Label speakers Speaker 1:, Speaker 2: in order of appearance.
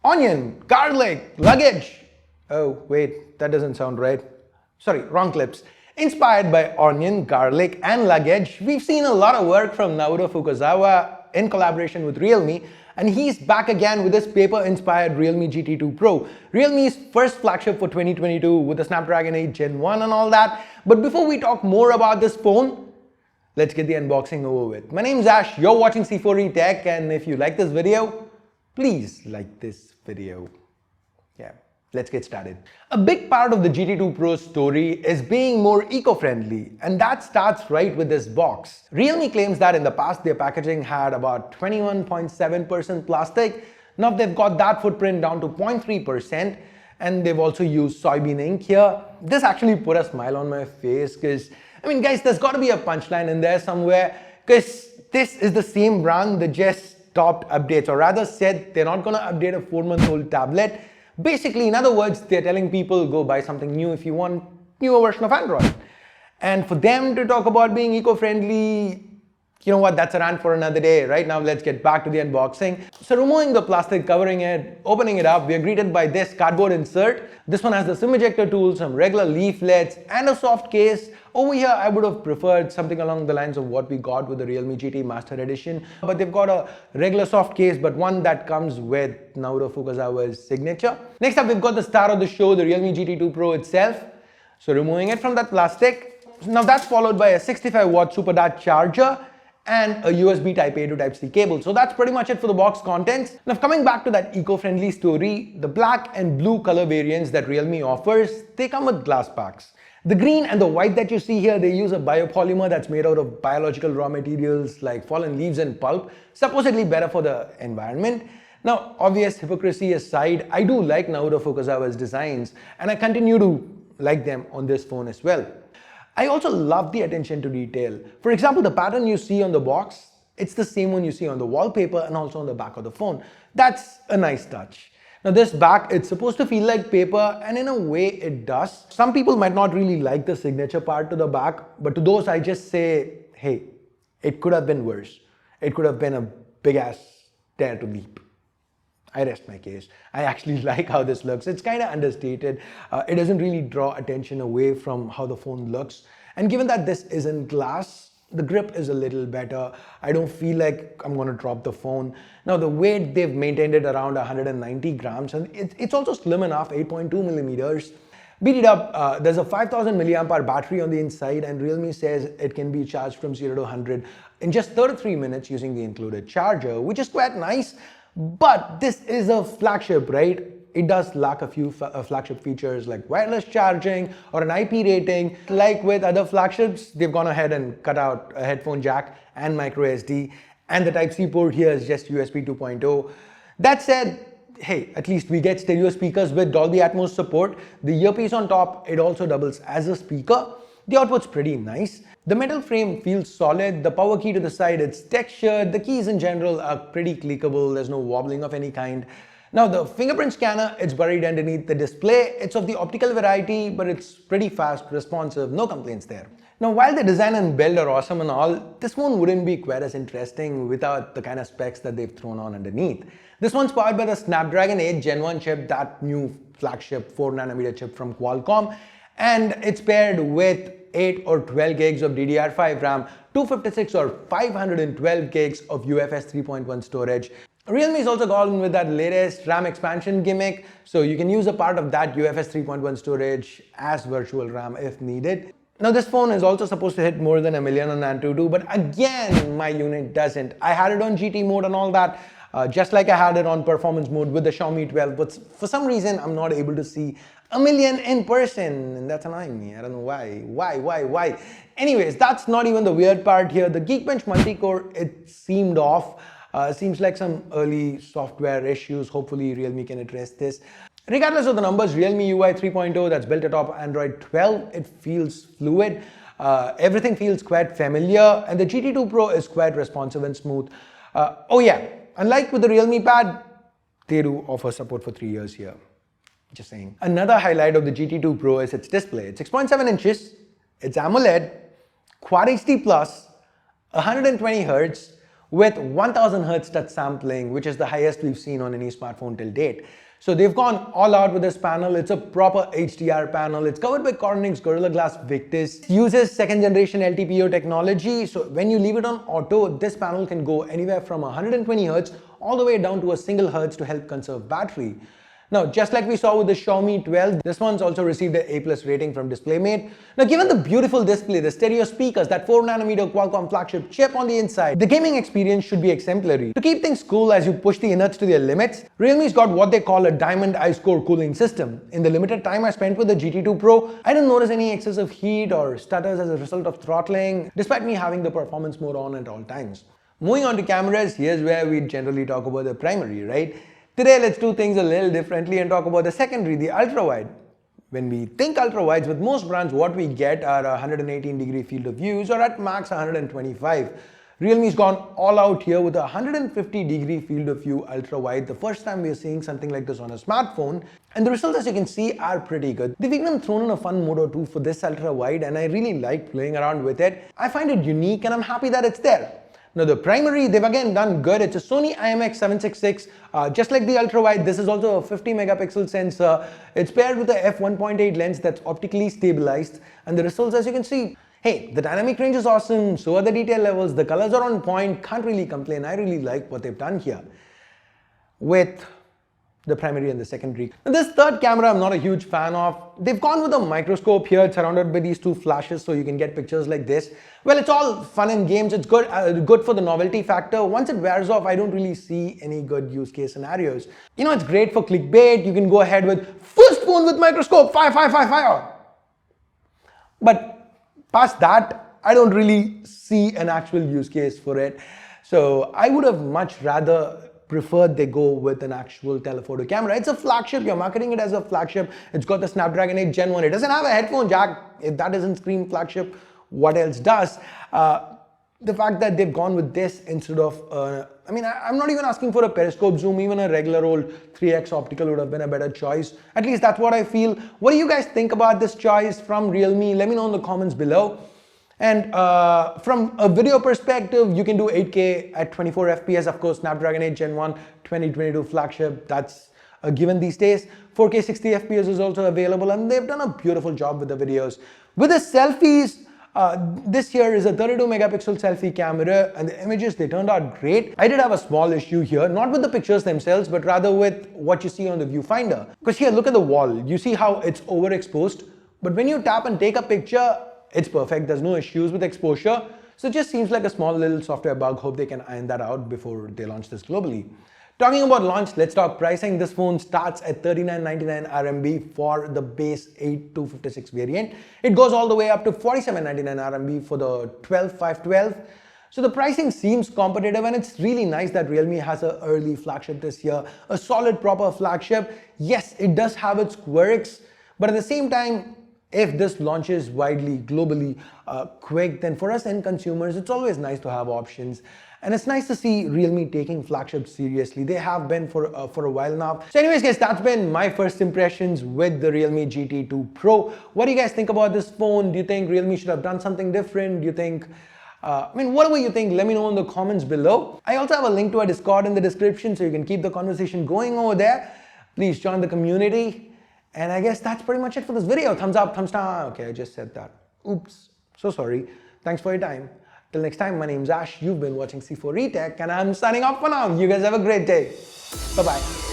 Speaker 1: onion, garlic, luggage. Oh, wait, that doesn't sound right. Sorry, wrong clips. Inspired by onion, garlic, and luggage, we've seen a lot of work from Naoto Fukasawa in collaboration with Realme, and he's back again with his paper-inspired Realme GT2 Pro, Realme's first flagship for 2022 with the Snapdragon 8 Gen 1 and all that. But before we talk more about this phone, let's get the unboxing over with. My name's Ash, you're watching C4E Tech, and if you like this video, please like this video. Yeah, let's get started. A big part of the GT2 Pro story is being more eco-friendly, and that starts right with this box. Realme claims that in the past their packaging had about 21.7% plastic. Now they've got that footprint down to 0.3%, and they've also used soybean ink here. This actually put a smile on my face because, I mean, guys, there's got to be a punchline in there somewhere, because this is the same brand that just stopped updates, or rather said they're not going to update a 4-month-old tablet. Basically, in other words, they're telling people go buy something new if you want newer version of Android. And for them to talk about being eco-friendly, you know what, that's a rant for another day. Right now, let's get back to the unboxing. So removing the plastic covering it, opening it up, we are greeted by this cardboard insert. This one has the SIM ejector tool, some regular leaflets, and a soft case. Over here, I would have preferred something along the lines of what we got with the Realme GT Master Edition. But they've got a regular soft case, but one that comes with Naoto Fukasawa's signature. Next up, we've got the star of the show, the Realme GT2 Pro itself. So removing it from that plastic. Now that's followed by a 65-watt Super Dart charger and a USB Type-A to Type-C cable. So that's pretty much it for the box contents. Now coming back to that eco-friendly story, the black and blue color variants that Realme offers, they come with glass packs. The green and the white that you see here, they use a biopolymer that's made out of biological raw materials like fallen leaves and pulp, supposedly better for the environment. Now, obvious hypocrisy aside, I do like Naoto Fukasawa's designs, and I continue to like them on this phone as well. I also love the attention to detail. For example, the pattern you see on the box, it's the same one you see on the wallpaper and also on the back of the phone. That's a nice touch. Now this back, it's supposed to feel like paper, and in a way it does. Some people might not really like the signature part to the back, but to those I just say, hey, it could have been worse. It could have been a big ass dare to leap. I rest my case. I actually like how this looks. It's kind of understated. It doesn't really draw attention away from how the phone looks. And given that this isn't glass, the grip is a little better. I don't feel like I'm going to drop the phone. Now the weight, they've maintained it around 190 grams, and it's also slim enough, 8.2 millimeters. Beat it up, there's a 5000 milliampere battery on the inside, and Realme says it can be charged from 0 to 100 in just 33 minutes using the included charger, which is quite nice. But this is a flagship, right? It does lack a few flagship features like wireless charging or an IP rating. Like with other flagships, they've gone ahead and cut out a headphone jack and micro SD, and the Type-C port here is just USB 2.0. That said, hey, at least we get stereo speakers with Dolby Atmos support. The earpiece on top, it also doubles as a speaker. The output's pretty nice. The metal frame feels solid, the power key to the side, it's textured, the keys in general are pretty clickable, there's no wobbling of any kind. Now the fingerprint scanner, it's buried underneath the display. It's of the optical variety, but it's pretty fast, responsive, no complaints there. Now while the design and build are awesome and all, this one wouldn't be quite as interesting without the kind of specs that they've thrown on underneath. This one's powered by the Snapdragon 8 Gen 1 chip, that new flagship 4nm chip from Qualcomm, and it's paired with 8 or 12 gigs of DDR5 RAM, 256 or 512 gigs of UFS 3.1 storage. Realme is also gone with that latest RAM expansion gimmick, so you can use a part of that UFS 3.1 storage as virtual RAM if needed. Now this phone is also supposed to hit more than 1 million on Antutu, but again, my unit doesn't. I had it on GT mode and all that, just like I had it on performance mode with the Xiaomi 12, but for some reason, I'm not able to see 1 million in person, and that's annoying me. I don't know why. Why? Anyways, that's not even the weird part here. The Geekbench multi-core, it seemed off. Seems like some early software issues. Hopefully, Realme can address this. Regardless of the numbers, Realme UI 3.0 that's built atop Android 12, it feels fluid. Everything feels quite familiar, and the GT2 Pro is quite responsive and smooth. Oh yeah, unlike with the Realme Pad, they do offer support for 3 years here. Just saying. Another highlight of the GT2 Pro is its display. It's 6.7 inches, it's AMOLED, Quad HD+, 120Hz, with 1000 Hz touch sampling, which is the highest we've seen on any smartphone till date. So they've gone all out with this panel. It's a proper HDR panel. It's covered by Corning's Gorilla Glass Victus. It uses second generation LTPO technology. So when you leave it on auto, this panel can go anywhere from 120 Hz all the way down to a single Hertz to help conserve battery. Now, just like we saw with the Xiaomi 12, this one's also received an A+ rating from DisplayMate. Now, given the beautiful display, the stereo speakers, that 4nm Qualcomm flagship chip on the inside, the gaming experience should be exemplary. To keep things cool as you push the innards to their limits, Realme's got what they call a Diamond Ice Core cooling system. In the limited time I spent with the GT2 Pro, I didn't notice any excessive heat or stutters as a result of throttling, despite me having the performance mode on at all times. Moving on to cameras, here's where we generally talk about the primary, right? Today, let's do things a little differently and talk about the secondary, the ultra-wide. When we think ultra-wides, with most brands, what we get are 118-degree field of views or at max 125. Realme's gone all out here with a 150-degree field of view ultra-wide. The first time we're seeing something like this on a smartphone. And the results, as you can see, are pretty good. They've even thrown in a fun mode or two for this ultra-wide, and I really like playing around with it. I find it unique and I'm happy that it's there. Now the primary, they've again done good. It's a Sony IMX766. Just like the ultra-wide, this is also a 50 megapixel sensor. It's paired with a f1.8 lens that's optically stabilized. And the results, as you can see, hey, the dynamic range is awesome. So are the detail levels. The colors are on point. Can't really complain. I really like what they've done here with the primary and the secondary. Now this third camera I'm not a huge fan of. They've gone with a microscope here. It's surrounded by these two flashes so you can get pictures like this. Well, it's all fun and games. It's good for the novelty factor. Once it wears off, I don't really see any good use case scenarios. You know, it's great for clickbait. You can go ahead with full spoon with microscope, fire. But past that, I don't really see an actual use case for it. So I would have much rather preferred they go with an actual telephoto camera. It's a flagship. You're marketing it as a flagship. It's got the Snapdragon 8 Gen 1. It doesn't have a headphone jack. If that doesn't scream flagship, what else does? The fact that they've gone with this instead of, I'm not even asking for a periscope zoom. Even a regular old 3x optical would have been a better choice. At least that's what I feel. What do you guys think about this choice from Realme? Let me know in the comments below. And from a video perspective, you can do 8K at 24 FPS. Of course, Snapdragon 8 Gen 1 2022 flagship, that's a given these days. 4K 60 FPS is also available, and they've done a beautiful job with the videos. With the selfies, this here is a 32 megapixel selfie camera, and the images, they turned out great. I did have a small issue here, not with the pictures themselves, but rather with what you see on the viewfinder. Because here, look at the wall. You see how it's overexposed, but when you tap and take a picture, it's perfect. There's no issues with exposure. So it just seems like a small little software bug. Hope they can iron that out before they launch this globally. Talking about launch, let's talk pricing. This phone starts at 3999 RMB for the base 8256 variant. It goes all the way up to 4799 RMB for the 12512. So the pricing seems competitive, and it's really nice that Realme has an early flagship this year. A solid proper flagship. Yes, it does have its quirks, but at the same time, if this launches widely, globally, quick, then for us end consumers, it's always nice to have options. And it's nice to see Realme taking flagships seriously. They have been for a while now. So anyways, guys, that's been my first impressions with the Realme GT2 Pro. What do you guys think about this phone? Do you think Realme should have done something different? Do you think, whatever you think, let me know in the comments below. I also have a link to our Discord in the description, so you can keep the conversation going over there. Please join the community. And I guess that's pretty much it for this video. Thumbs up, thumbs down. Okay, I just said that. Oops, so sorry. Thanks for your time. Till next time, my name's Ash. You've been watching C4 Retech, and I'm signing off for now. You guys have a great day. Bye-bye.